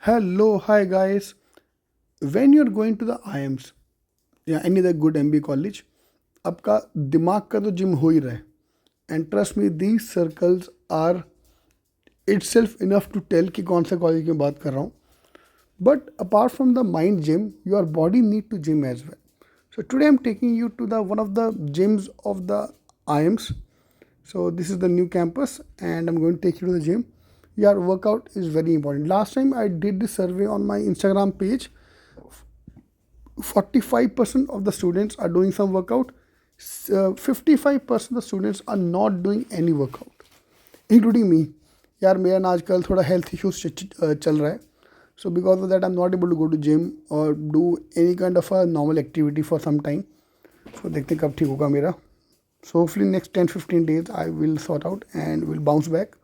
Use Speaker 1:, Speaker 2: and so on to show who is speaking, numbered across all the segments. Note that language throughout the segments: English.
Speaker 1: Hello, hi guys. When you're going to the IIMs या any other good MBA college, आपका दिमाग का तो जिम हो ही रहा है. And trust me, these circles are itself enough to tell कि कौन सा कॉलेज की मैं बात कर रहा हूँ. But apart from the mind gym, your body need to gym as well. So today I'm taking you to the one of the gyms of the IIMs. So this is the new campus and I'm going to take you to the gym. Your workout is very important. Last time I did this survey on my Instagram page. 45% of the students are doing some workout. 55% of the students are not doing any workout, including me. यार मेरा ना आजकल थोड़ा health issues चल रहा है. So because of that I'm not able to go to gym or do any kind of a normal activity for some time. So देखते हैं कब ठीक होगा मेरा. So hopefully next 10-15 days I will sort out and will bounce back.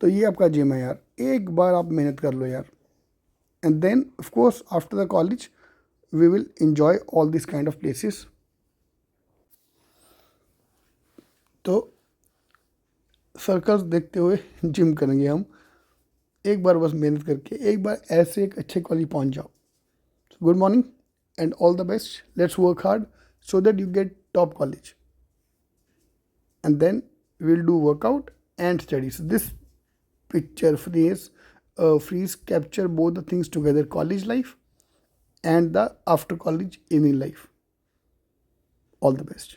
Speaker 1: तो ये आपका gym है यार, एक बार आप मेहनत कर लो यार. And then of course after the college we will enjoy all these kind of places. तो सर्कल्स देखते हुए जिम करेंगे हम. एक बार बस मेहनत करके एक बार ऐसे एक अच्छे कॉलेज पहुंच जाओ. Good morning and all the best. Let's work hard so that you get top college, and then we'll do workout and studies. This picture freeze capture both the things together: college life and the after college evening life. All the best.